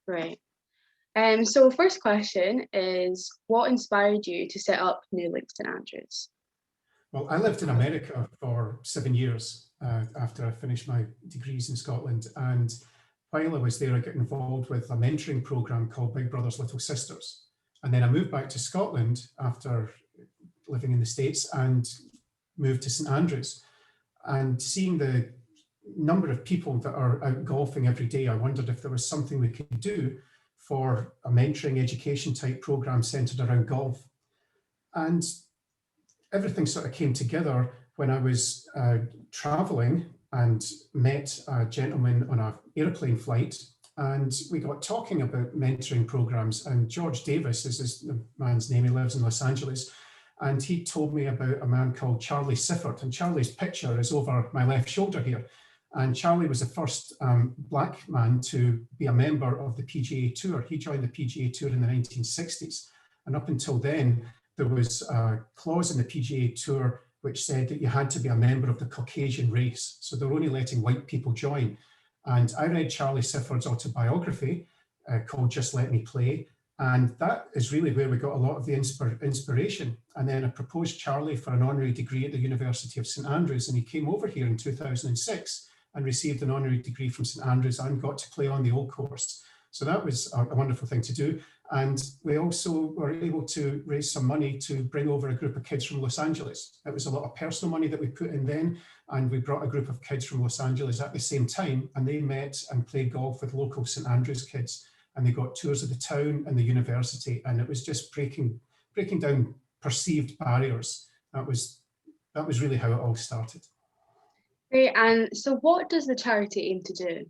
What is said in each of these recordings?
Right. So first question is, what inspired you to set up New Links St Andrews? Well, I lived in America for 7 years after I finished my degrees in Scotland. And while I was there, I got involved with a mentoring program called Big Brothers Little Sisters. And then I moved back to Scotland after living in the States and moved to St Andrews. And seeing the number of people that are out golfing every day, I wondered if there was something we could do for a mentoring education type program centered around golf. And everything sort of came together when I was traveling and met a gentleman on an airplane flight, and we got talking about mentoring programs. And George Davis is the man's name. He lives in Los Angeles, and he told me about a man called Charlie Sifford. And Charlie's picture is over my left shoulder here. And Charlie was the first black man to be a member of the PGA Tour. He joined the PGA Tour in the 1960s, and up until then, there was a clause in the PGA Tour which said that you had to be a member of the Caucasian race. So they were only letting white people join. And I read Charlie Sifford's autobiography called Just Let Me Play. And that is really where we got a lot of the inspiration. And then I proposed Charlie for an honorary degree at the University of St Andrews. And he came over here in 2006 and received an honorary degree from St Andrews and got to play on the old course. So that was a wonderful thing to do. And we also were able to raise some money to bring over a group of kids from Los Angeles. It was a lot of personal money that we put in then, and we brought a group of kids from Los Angeles at the same time, and they met and played golf with local St Andrews kids, and they got tours of the town and the university, and it was just breaking down perceived barriers. That was really how it all started. Great. And so what does the charity aim to do?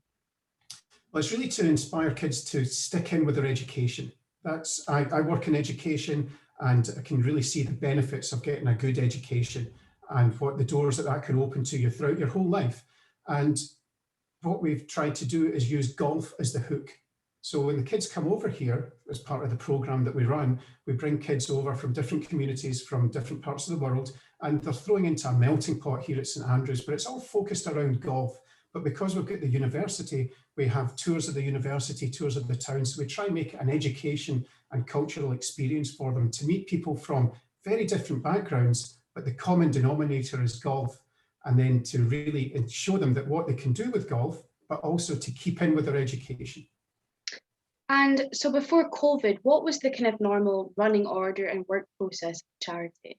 Well, it's really to inspire kids to stick in with their education. I work in education, and I can really see the benefits of getting a good education and what the doors that can open to you throughout your whole life. And what we've tried to do is use golf as the hook. So when the kids come over here as part of the program that we run, we bring kids over from different communities from different parts of the world, and they're throwing into a melting pot here at St Andrews, but it's all focused around golf. But because we've got the university, we have tours of the university, tours of the town. So we try and make it an education and cultural experience for them to meet people from very different backgrounds, but the common denominator is golf. And then to really show them that what they can do with golf, but also to keep in with their education. And so before COVID, what was the kind of normal running order and work process of charity?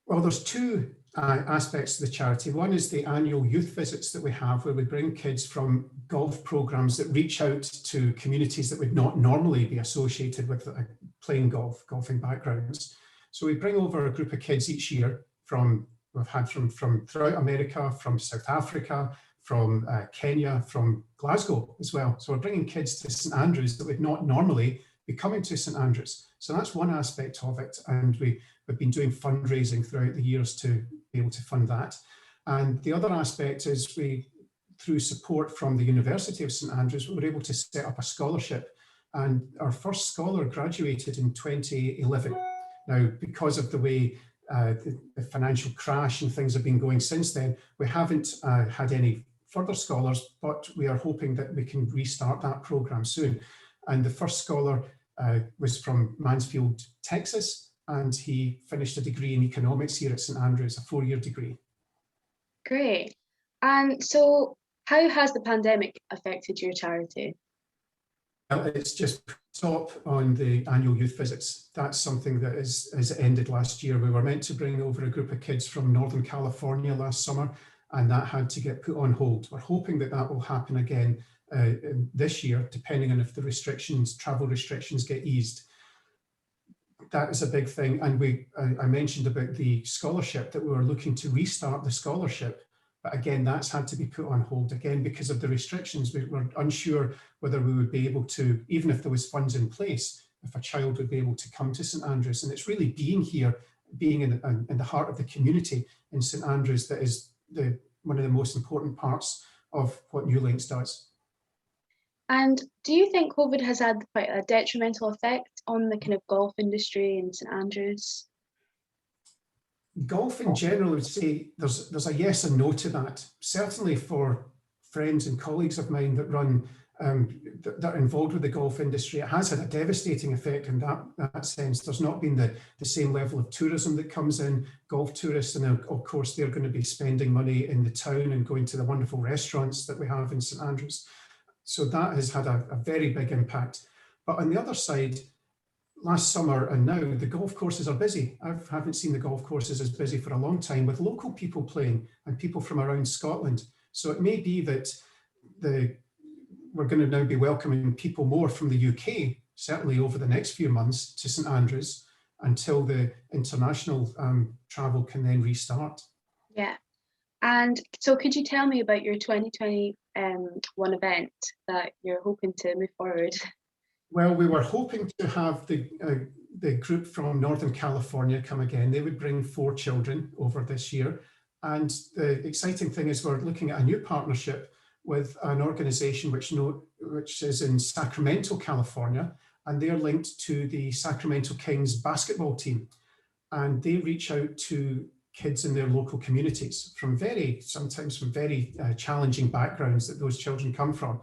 Well, there's two aspects to the charity. One is the annual youth visits that we have, where we bring kids from golf programs that reach out to communities that would not normally be associated with playing golfing backgrounds. So we bring over a group of kids each year we've had from throughout America, from South Africa, from Kenya, from Glasgow as well. So we're bringing kids to St Andrews that would not normally be coming to St Andrews. So that's one aspect of it. And we've been doing fundraising throughout the years to be able to fund that. And the other aspect is through support from the University of St Andrews, we were able to set up a scholarship. And our first scholar graduated in 2011. Now, because of the way the financial crash and things have been going since then, we haven't had any further scholars, but we are hoping that we can restart that program soon. And the first scholar was from Mansfield, Texas, and he finished a degree in economics here at St Andrews, a 4-year degree. Great. And so how has the pandemic affected your charity? Well, it's just stop on the annual youth visits. That's something that has ended last year. We were meant to bring over a group of kids from Northern California last summer, and that had to get put on hold. We're hoping that will happen again this year, depending on if the travel restrictions get eased. That is a big thing. And I mentioned about the scholarship, that we were looking to restart the scholarship. But again, that's had to be put on hold again because of the restrictions. We were unsure whether we would be able to, even if there was funds in place, if a child would be able to come to St Andrews. And it's really being here, being in the heart of the community in St Andrews that is one of the most important parts of what New Links does. And do you think COVID has had quite a detrimental effect on the kind of golf industry in St Andrews? Golf in general, I would say there's a yes and no to that. Certainly for friends and colleagues of mine that run that are involved with the golf industry. It has had a devastating effect in that sense. There's not been the same level of tourism that comes in, golf tourists, and of course they're going to be spending money in the town and going to the wonderful restaurants that we have in St Andrews. So that has had a very big impact. But on the other side, last summer and now, the golf courses are busy. I haven't seen the golf courses as busy for a long time, with local people playing and people from around Scotland. So it may be that we're going to now be welcoming people more from the UK, certainly over the next few months, to St Andrews until the international travel can then restart. Yeah. And so could you tell me about your 2021 event that you're hoping to move forward? Well, we were hoping to have the group from Northern California come again. They would bring 4 children over this year. And the exciting thing is we're looking at a new partnership with an organization which is in Sacramento, California, and they're linked to the Sacramento Kings basketball team. And they reach out to kids in their local communities sometimes from very challenging backgrounds that those children come from.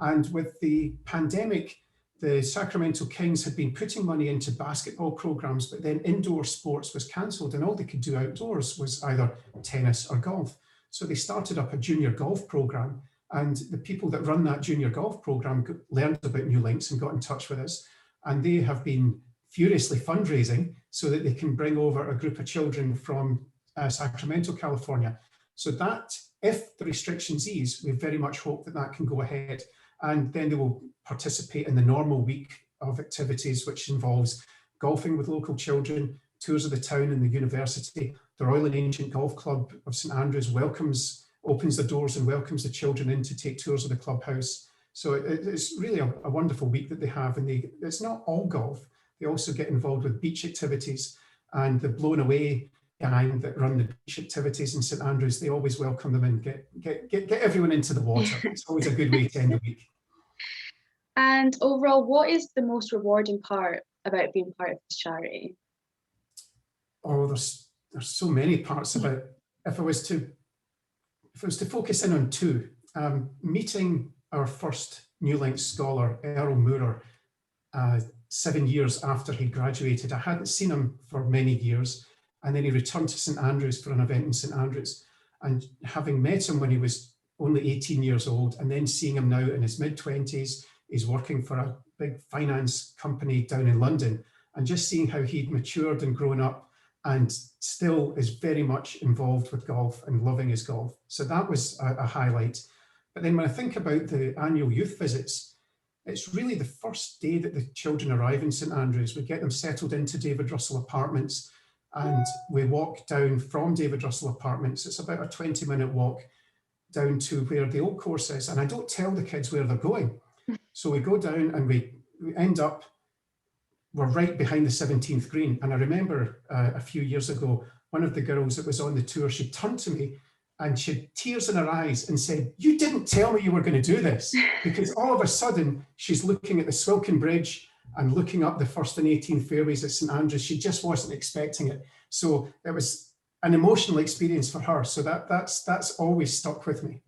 And with the pandemic, the Sacramento Kings had been putting money into basketball programs, but then indoor sports was cancelled and all they could do outdoors was either tennis or golf. So they started up a junior golf program, and the people that run that junior golf program learned about New Links and got in touch with us. And they have been furiously fundraising so that they can bring over a group of children from Sacramento, California. So that, if the restrictions ease, we very much hope that that can go ahead. And then they will participate in the normal week of activities, which involves golfing with local children, tours of the town and the university. The Royal and Ancient Golf Club of St Andrews opens the doors and welcomes the children in to take tours of the clubhouse. So it's really a wonderful week that they have. And it's not all golf. They also get involved with beach activities, and the Blown Away gang that run the beach activities in St Andrews, they always welcome them and get everyone into the water. It's always a good way to end the week. And overall, what is the most rewarding part about being part of this charity? Oh, there's so many parts about it. If I was to focus in on 2, meeting our first New Links scholar, Errol Moorer, 7 years after he graduated. I hadn't seen him for many years, and then he returned to St Andrews for an event in St Andrews. And having met him when he was only 18 years old, and then seeing him now in his mid-20s, he's working for a big finance company down in London, and just seeing how he'd matured and grown up and still is very much involved with golf and loving his golf. So that was a highlight. But then when I think about the annual youth visits, it's really the first day that the children arrive in St Andrews. We get them settled into David Russell Apartments, and we walk down from David Russell Apartments. It's about a 20-minute walk down to where the old course is. And I don't tell the kids where they're going. So we go down and we end up, we're right behind the 17th green. And I remember a few years ago, one of the girls that was on the tour, she turned to me and she had tears in her eyes and said, "You didn't tell me you were going to do this." Because all of a sudden, she's looking at the Swilcan Bridge and looking up the 1st and 18th fairways at St Andrews. She just wasn't expecting it. So it was an emotional experience for her. So that's always stuck with me.